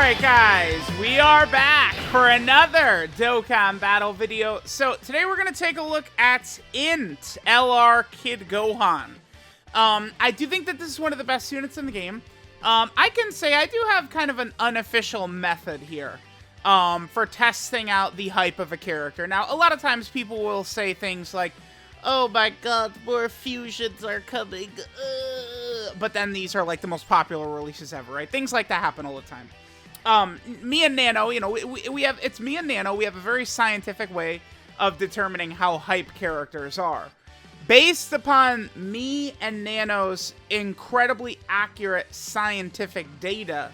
Alright guys, we are back for another Dokkan battle video. So today we're going to take a look at INT LR Kid Gohan. I do think that this is one of the best units in the game. I can say I do have kind of an unofficial method here for testing out the hype of a character. Now, a lot of times people will say things like, oh my god, more fusions are coming. But then these are like the most popular releases ever, right? Things like that happen all the time. Me and Nano, you know, it's me and Nano, we have a very scientific way of determining how hype characters are. Based upon me and Nano's incredibly accurate scientific data,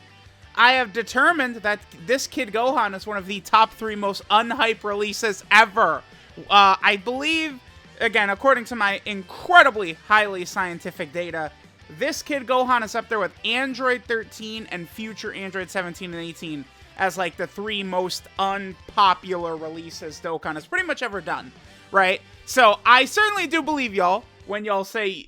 I have determined that this Kid Gohan is one of the top 3 most unhyped releases ever. I believe, again, according to my incredibly highly scientific data, this Kid Gohan is up there with Android 13 and future Android 17 and 18 as like the 3 most unpopular releases Dokkan has pretty much ever done, right? So I certainly do believe y'all when y'all say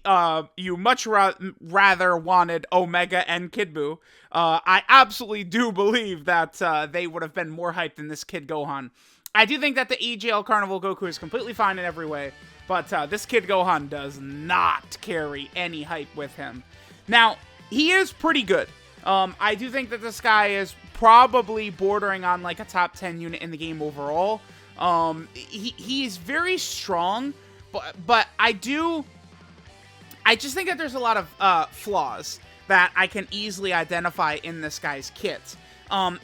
you much rather wanted Omega and Kid Buu. I absolutely do believe that they would have been more hyped than this Kid Gohan. I do think that the AGL Carnival Goku is completely fine in every way. But this Kid Gohan does not carry any hype with him. Now, he is pretty good. I do think that this guy is probably bordering on like a top 10 unit in the game overall. He's very strong, but I just think that there's a lot of flaws that I can easily identify in this guy's kit.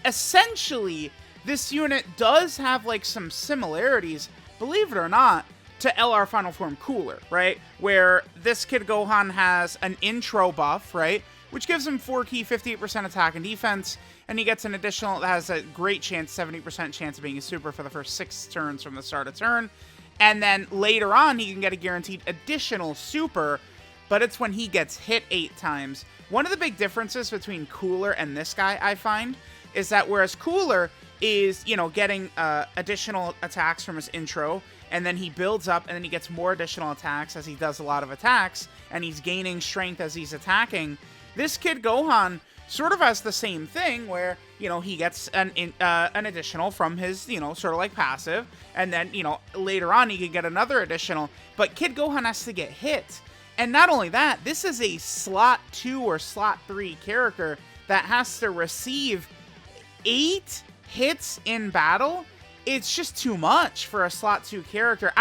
Essentially, this unit does have like some similarities, believe it or not, to LR Final Form Cooler, right? Where this Kid Gohan has an intro buff, right? Which gives him 4 key, 58% attack and defense, and he gets an additional, that has a great chance, 70% chance of being a super for the first 6 turns from the start of turn. And then later on, he can get a guaranteed additional super, but it's when he gets hit 8 times. One of the big differences between Cooler and this guy, I find, is that whereas Cooler is, you know, getting additional attacks from his intro, and then he builds up, and then he gets more additional attacks as he does a lot of attacks, and he's gaining strength as he's attacking. This Kid Gohan sort of has the same thing, where, you know, he gets an additional from his, you know, sort of like passive, and then, you know, later on he can get another additional, but Kid Gohan has to get hit. And not only that, this is a slot 2 or slot 3 character that has to receive 8 hits in battle. It's just too much for a slot 2 character.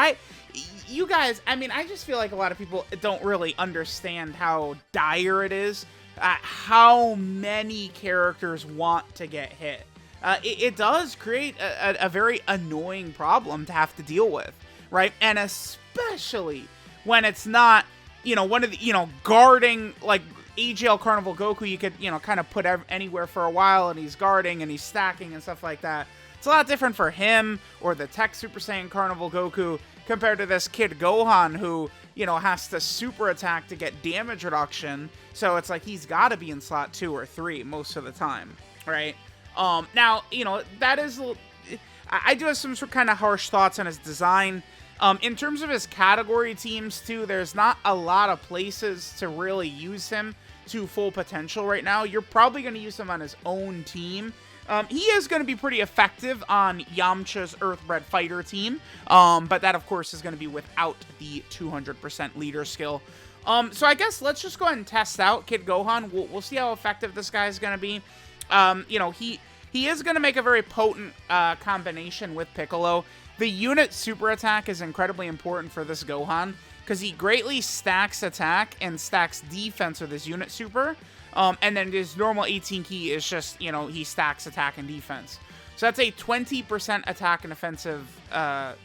You guys, I mean, I just feel like a lot of people don't really understand how dire it is, how many characters want to get hit. It does create a very annoying problem to have to deal with, right? And especially when it's not, you know, one of the, you know, guarding, like, AGL Carnival Goku, you could, you know, kind of put anywhere for a while, and he's guarding, and he's stacking, and stuff like that. It's a lot different for him, or the Tech Super Saiyan Carnival Goku, compared to this Kid Gohan, who, you know, has to super attack to get damage reduction, so it's like he's got to be in slot 2 or 3 most of the time, right? Now, you know, that is, I do have some sort of kind of harsh thoughts on his design. In terms of his category teams, too, there's not a lot of places to really use him to full potential right now. You're probably going to use him on his own team. He is going to be pretty effective on Yamcha's Earthbred Fighter team, but that, of course, is going to be without the 200% leader skill. So I guess let's just go ahead and test out Kid Gohan. We'll see how effective this guy is going to be. You know, he is going to make a very potent combination with Piccolo. The unit super attack is incredibly important for this Gohan, because he greatly stacks attack and stacks defense with his unit super. And then his normal 18 key is just, you know, he stacks attack and defense. So that's a 20% attack and offensive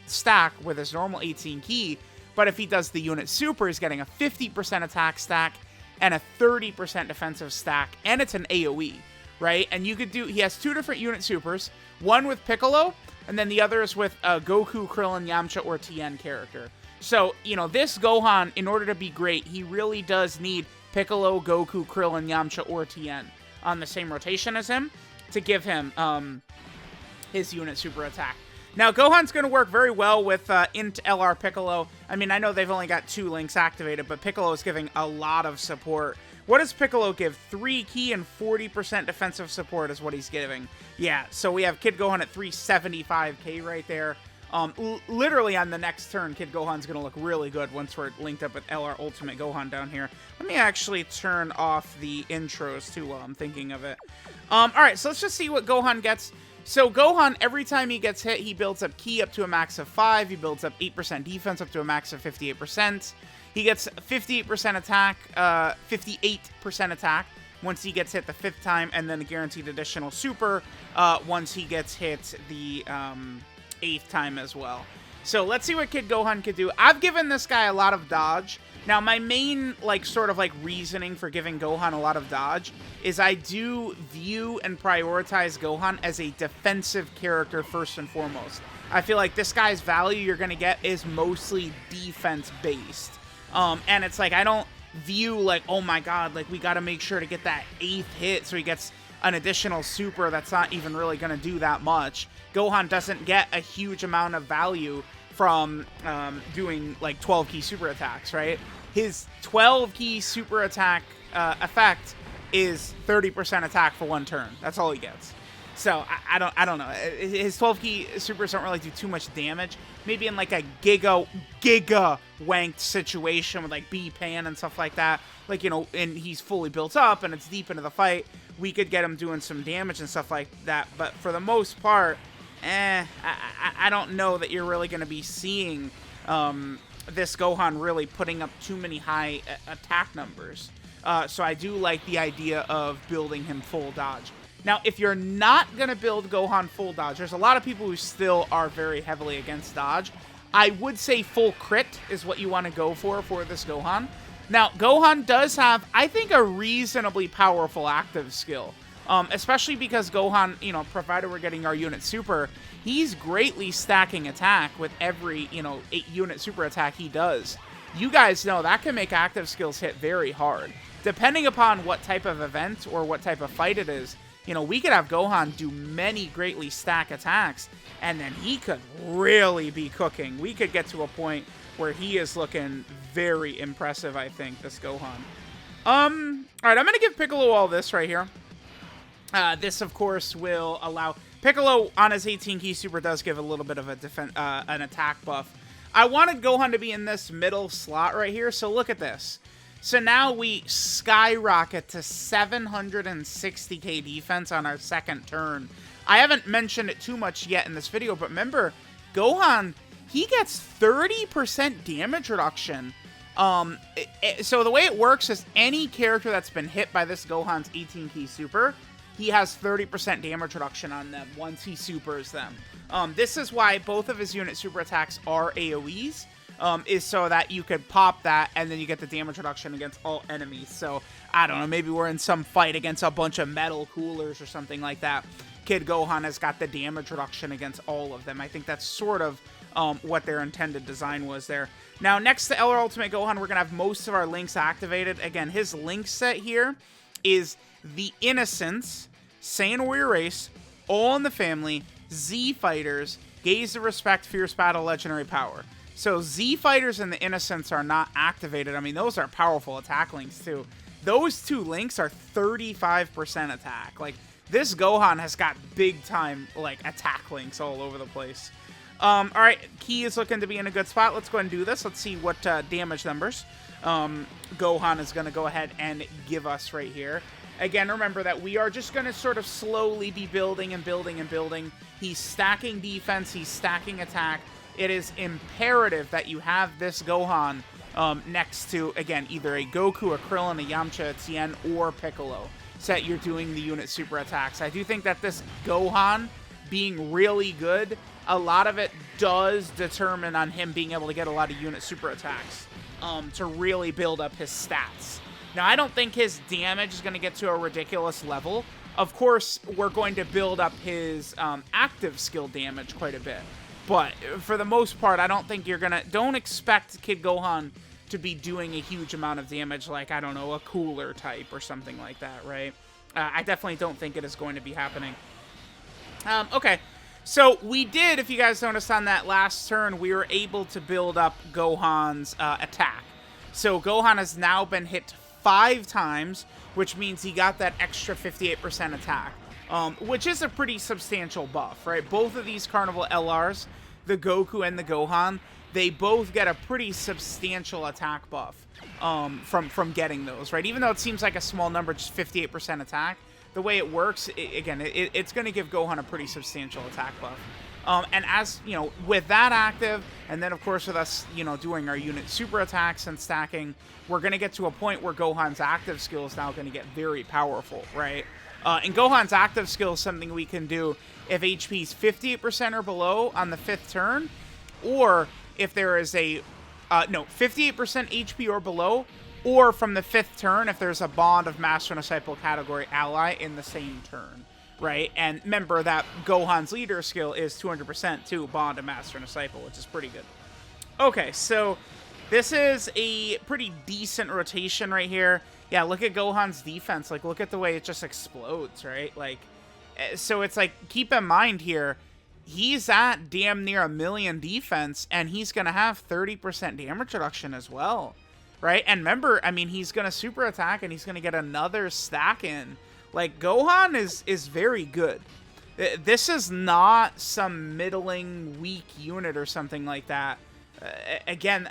stack with his normal 18 key. But if he does the unit super, he's getting a 50% attack stack and a 30% defensive stack. And it's an AoE, right? And you could do, he has 2 different unit supers. One with Piccolo, and then the other is with Goku, Krillin, Yamcha, or Tien character. So, you know, this Gohan, in order to be great, he really does need Piccolo, Goku, Krillin, Yamcha, or Tien on the same rotation as him to give him his unit super attack. Now, Gohan's going to work very well with INT LR Piccolo. I mean, I know they've only got 2 links activated, but Piccolo is giving a lot of support What does Piccolo give? 3 ki and 40% defensive support is what he's giving. Yeah, so we have Kid Gohan at 375k right there. Literally on the next turn, Kid Gohan's going to look really good once we're linked up with LR Ultimate Gohan down here. Let me actually turn off the intros too while I'm thinking of it. Alright, so let's just see what Gohan gets. So Gohan, every time he gets hit, he builds up ki up to a max of 5. He builds up 8% defense up to a max of 58%. He gets 58% attack, 58% attack once he gets hit the 5th time, and then a guaranteed additional super once he gets hit the 8th time as well. So let's see what Kid Gohan could do. I've given this guy a lot of dodge. Now, my main, sort of reasoning for giving Gohan a lot of dodge is I do view and prioritize Gohan as a defensive character first and foremost. I feel like this guy's value you're going to get is mostly defense-based. And it's I don't view oh my god, we got to make sure to get that 8th hit so he gets an additional super that's not even really going to do that much. Gohan doesn't get a huge amount of value from doing 12 ki super attacks, right? His 12 ki super attack effect is 30% attack for 1 turn. That's all he gets. So I don't know. His 12 ki supers don't really do too much damage. Maybe in a giga wanked situation with B-Pan and stuff like that. And he's fully built up and it's deep into the fight. We could get him doing some damage and stuff like that. But for the most part, I don't know that you're really going to be seeing this Gohan really putting up too many high attack numbers. So I do like the idea of building him full dodge. Now, if you're not going to build Gohan full dodge, there's a lot of people who still are very heavily against dodge. I would say full crit is what you want to go for this Gohan. Now, Gohan does have, I think, a reasonably powerful active skill. Especially because Gohan, provided we're getting our unit super, he's greatly stacking attack with every, 8 unit super attack he does. You guys know that can make active skills hit very hard. Depending upon what type of event or what type of fight it is, we could have Gohan do many greatly stack attacks, and then he could really be cooking. We could get to a point where he is looking very impressive, I think, this Gohan. Alright, I'm going to give Piccolo all this right here. This, of course, will allow... Piccolo, on his 18 ki super, does give a little bit of an attack buff. I wanted Gohan to be in this middle slot right here, so look at this. So now we skyrocket to 760k defense on our 2nd turn. I haven't mentioned it too much yet in this video, but remember, Gohan, he gets 30% damage reduction. So the way it works is any character that's been hit by this Gohan's 18 ki super, he has 30% damage reduction on them once he supers them. This is why both of his unit super attacks are AoEs, is so that you could pop that and then you get the damage reduction against all enemies. So, I don't know, maybe we're in some fight against a bunch of metal coolers or something like that. Kid Gohan has got the damage reduction against all of them. I think that's sort of what their intended design was there. Now, next to LR Ultimate Gohan, we're going to have most of our links activated. Again, his link set here is the Innocents, Saiyan Warrior Race, All in the Family, Z Fighters, Gaze of Respect, Fierce Battle, Legendary Power. So Z Fighters and the Innocents are not activated. I mean, those are powerful attack links too. Those 2 links are 35% attack. This Gohan has got big time, attack links all over the place. Alright, Ki is looking to be in a good spot. Let's go ahead and do this. Let's see what damage numbers Gohan is going to go ahead and give us right here. Again, remember that we are just going to sort of slowly be building and building and building. He's stacking defense. He's stacking attack. It is imperative that you have this Gohan next to, again, either a Goku, a Krillin, a Yamcha, a Tien, or Piccolo, so that you're doing the unit super attacks. I do think that this Gohan being really good, a lot of it does determine on him being able to get a lot of unit super attacks to really build up his stats. Now, I don't think his damage is going to get to a ridiculous level. Of course, we're going to build up his active skill damage quite a bit. But for the most part, I don't think you're going to... Don't expect Kid Gohan to be doing a huge amount of damage like, I don't know, a cooler type or something like that, right? I definitely don't think it is going to be happening. Okay, so we did, if you guys noticed on that last turn, we were able to build up Gohan's attack. So Gohan has now been hit 5 times, which means he got that extra 58% attack, which is a pretty substantial buff, right? Both of these Carnival LRs, the Goku and the Gohan, they both get a pretty substantial attack buff from getting those, right? Even though it seems like a small number, just 58% attack, the way it works, it's going to give Gohan a pretty substantial attack buff. And as, you know, with that active, and then, of course, with us, you know, doing our unit super attacks and stacking, we're going to get to a point where Gohan's active skill is now going to get very powerful, right? And Gohan's active skill is something we can do if HP is 58% or below on the 5th turn, or if there is a, 58% HP or below, or from the 5th turn if there's a Bond of Master and Disciple category ally in the same turn. Right, and remember that Gohan's leader skill is 200% to Bond, a Master, and a Disciple, which is pretty good. Okay, so this is a pretty decent rotation right here. Yeah, look at Gohan's defense. Like, look at the way it just explodes, right? Like, so it's like, keep in mind here, he's at damn near 1,000,000 defense, and he's going to have 30% damage reduction as well, right? And remember, I mean, he's going to super attack, and he's going to get another stack in. Like, Gohan is very good. This is not some middling, weak unit or something like that. Again,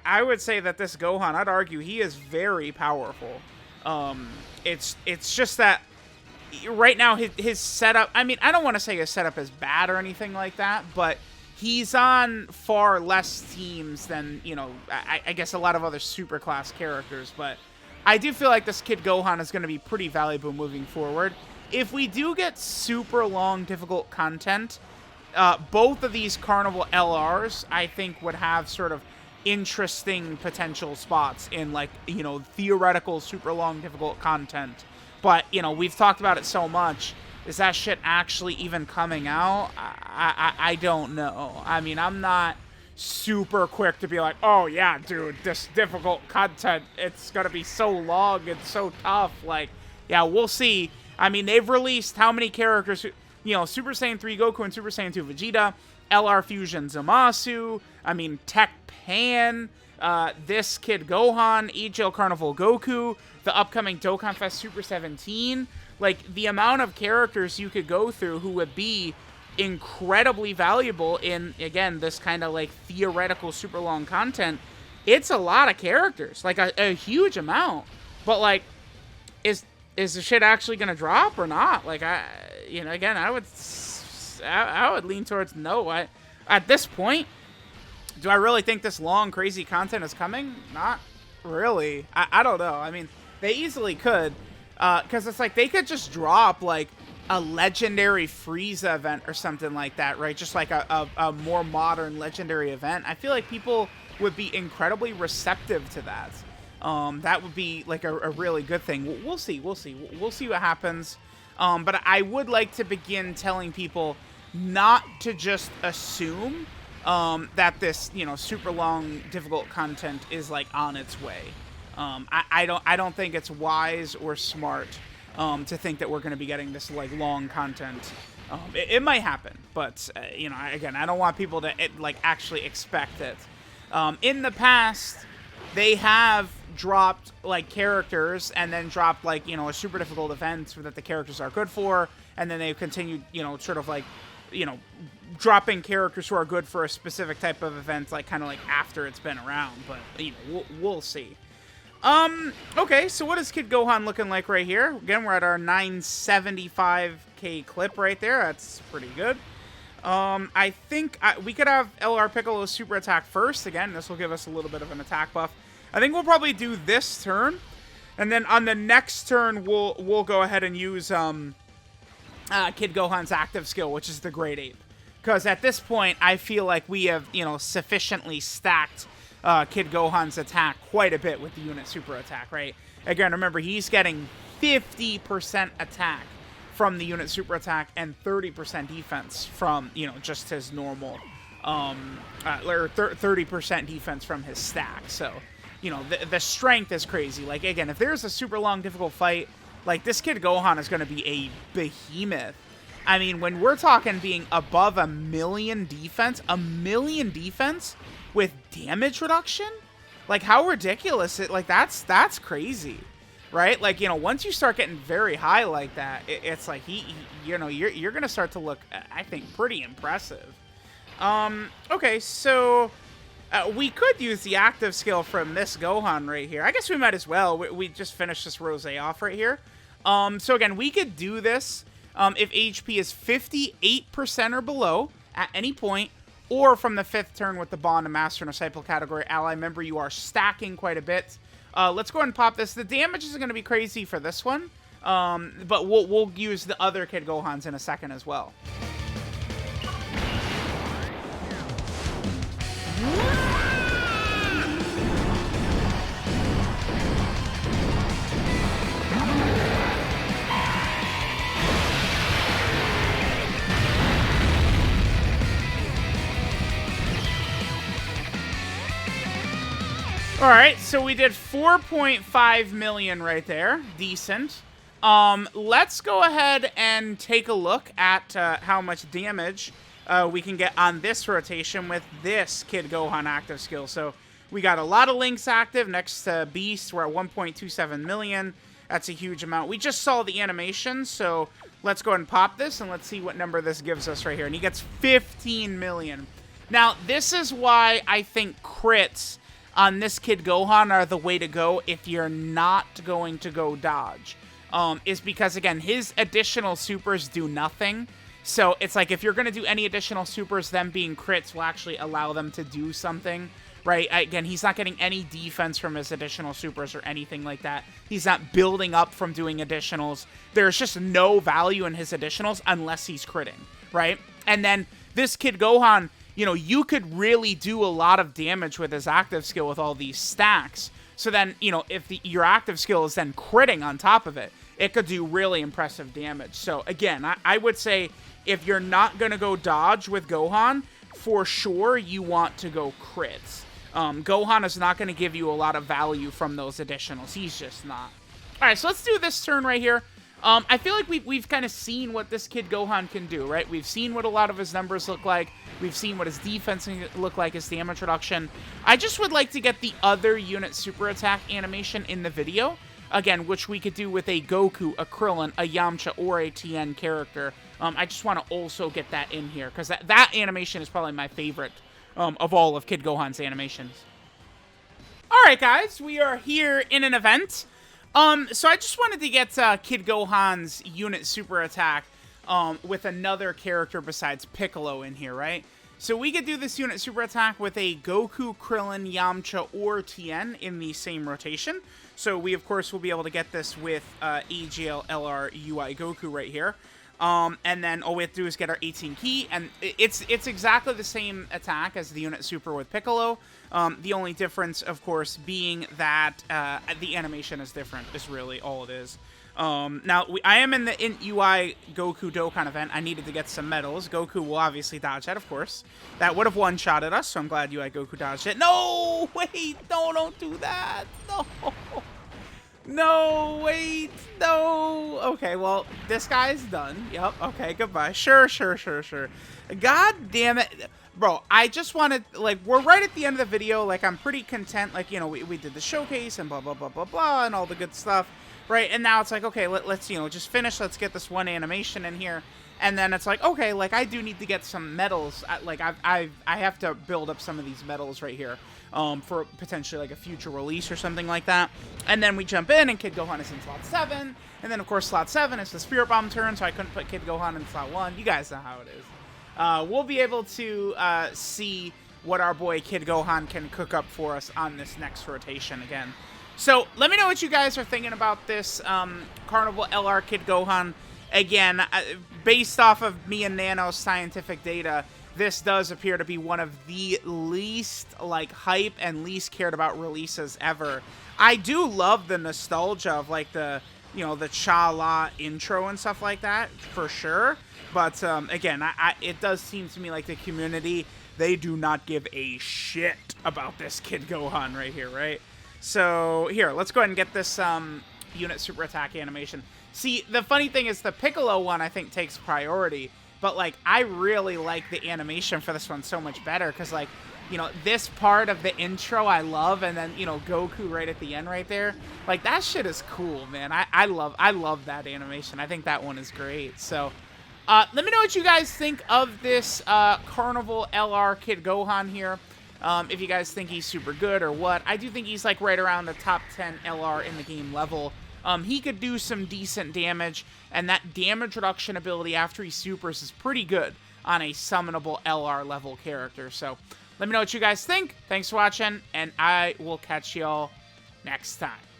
I would say that this Gohan, I'd argue, he is very powerful. It's just that right now his setup, I mean, I don't want to say his setup is bad or anything like that, but he's on far less teams than, you know, I guess a lot of other super class characters, but I do feel like this Kid Gohan is going to be pretty valuable moving forward. If we do get super long, difficult content, both of these Carnival LRs, I think, would have sort of interesting potential spots in, like, you know, theoretical, super long, difficult content. But, you know, we've talked about it so much. Is that shit actually even coming out? I don't know. I mean, I'm not super quick to be like, oh yeah, dude, this difficult content, it's gonna be so long and so tough. Like, yeah, we'll see. I mean, they've released how many characters, you know, Super Saiyan 3 Goku and Super Saiyan 2 Vegeta, LR Fusion Zamasu, I mean, Tech Pan, this Kid Gohan, EGL Carnival Goku, the upcoming Dokkan Fest Super 17. Like, the amount of characters you could go through who would be incredibly valuable in, again, this kind of like theoretical super long content, it's a lot of characters, like a huge amount. But like, is the shit actually gonna drop or not? Like, you know, again, I would lean towards no. At this point, do I really think this long crazy content is coming? Not really. I don't know. I mean, they easily could, because it's like they could just drop like a legendary Frieza event or something like that, right? Just like a more modern legendary event. I feel like people would be incredibly receptive to that. That would be like a really good thing. We'll see. We'll see what happens. But I would like to begin telling people not to just assume that this, you know, super long, difficult content is like on its way. I don't think it's wise or smart to think that we're going to be getting this like long content. It might happen, but you know, again, I don't want people to like actually expect it. In the past, they have dropped like characters and then dropped like, you know, a super difficult event that the characters are good for, and then they've continued, you know, sort of like, you know, dropping characters who are good for a specific type of event, like kind of like after it's been around. But you know, we'll see. Okay, so what is Kid Gohan looking like right here? Again, we're at our 975k clip right there. That's pretty good. I think we could have LR Piccolo super attack first. Again, this will give us a little bit of an attack buff. I think we'll probably do this turn, and then on the next turn, we'll go ahead and use Kid Gohan's active skill, which is the Great Ape. Because at this point, I feel like we have, you know, sufficiently stacked Kid Gohan's attack quite a bit with the unit super attack, right? Again, remember, he's getting 50% attack from the unit super attack and 30% defense from, you know, just his normal, or 30% defense from his stack. So, you know, the strength is crazy. Like, again, if there's a super long, difficult fight, like, this Kid Gohan is going to be a behemoth. I mean, when we're talking being above 1,000,000 defense, 1,000,000 defense with damage reduction, like, how ridiculous it, like, that's crazy. right? Like, you know, once you start getting very high like that, it's like you know, you're gonna start to look, I think, pretty impressive. Okay, so we could use the active skill from this Gohan right here. I guess we might as well. We just finished this Rose off right here. So again, we could do this if HP is 58% or below at any point, or from the 5th turn with the Bond, a Master, and a Disciple category ally. Remember, you are stacking quite a bit. Let's go ahead and pop this. The damage is going to be crazy for this one, but we'll use the other Kid Gohans in a second as well. Alright, so we did 4.5 million right there. Decent. Let's go ahead and take a look at how much damage we can get on this rotation with this Kid Gohan active skill. So we got a lot of links active next to Beast. We're at 1.27 million. That's a huge amount. We just saw the animation, so let's go ahead and pop this, and let's see what number this gives us right here. And he gets 15 million. Now, this is why I think crits on this Kid Gohan are the way to go if you're not going to go dodge. Is because, again, his additional supers do nothing. So it's like if you're going to do any additional supers, them being crits will actually allow them to do something, right? Again, he's not getting any defense from his additional supers or anything like that. He's not building up from doing additionals. There's just no value in his additionals unless he's critting, right? And then this Kid Gohan, you know, you could really do a lot of damage with his active skill with all these stacks. So then, you know, if your active skill is then critting on top of it, it could do really impressive damage. So again, I would say if you're not going to go dodge with Gohan, for sure you want to go crits. Gohan is not going to give you a lot of value from those additionals. He's just not. All right, so let's do this turn right here. I feel like we've kind of seen what this Kid Gohan can do, right? We've seen what a lot of his numbers look like. We've seen what his defense can look like, his damage reduction. I just would like to get the other unit super attack animation in the video, again, which we could do with a Goku, a Krillin, a Yamcha, or a Tien character. I just want to also get that in here, because that animation is probably my favorite of all of Kid Gohan's animations. Alright, guys, we are here in an event. So I just wanted to get Kid Gohan's unit super attack with another character besides Piccolo in here, right? So we could do this unit super attack with a Goku, Krillin, Yamcha, or Tien in the same rotation. So we, of course, will be able to get this with AGL, LR, UI Goku right here. And then all we have to do is get our 18 key, and it's exactly the same attack as the unit super with Piccolo. The only difference, of course, being that the animation is different, is really all it is. Now, I am in the INT UI Goku Dokkan event. I needed to get some medals. Goku will obviously dodge that, of course. That would have one-shotted us, so I'm glad UI Goku dodged it. No! Wait! No, don't do that! No! No, wait, no. Okay, well, this guy's done. Yep, okay, goodbye. Sure. God damn it. Bro, I just wanted, like, we're right at the end of the video. Like, I'm pretty content. Like, you know, we did the showcase and blah, blah, blah, blah, blah, and all the good stuff, right? And now it's like, okay, let's, you know, just finish. Let's get this one animation in here. And then it's like, okay, like, I do need to get some medals. Like, I have to build up some of these medals right here. For potentially like a future release or something like that. And then we jump in, and Kid Gohan is in slot 7. And then, of course, slot 7 is the Spirit Bomb turn, so I couldn't put Kid Gohan in slot 1. You guys know how it is. We'll be able to see what our boy Kid Gohan can cook up for us on this next rotation again. So let me know what you guys are thinking about this Carnival LR Kid Gohan. Again, based off of me and Nano's scientific data, this does appear to be one of the least, like, hype and least cared about releases ever. I do love the nostalgia of, like, the, you know, the Cha-La intro and stuff like that, for sure. But, again, it does seem to me like the community, they do not give a shit about this Kid Gohan right here, right? So, here, let's go ahead and get this unit super attack animation. See, the funny thing is the Piccolo one, I think, takes priority. But, like, I really like the animation for this one so much better because, like, you know, this part of the intro I love, and then, you know, Goku right at the end right there. Like, that shit is cool, man. I love that animation. I think that one is great. So, let me know what you guys think of this Carnival LR Kid Gohan here. If you guys think he's super good or what. I do think he's like right around the top 10 LR in the game level. He could do some decent damage, and that damage reduction ability after he supers is pretty good on a summonable LR level character. So let me know what you guys think. Thanks for watching, and I will catch y'all next time.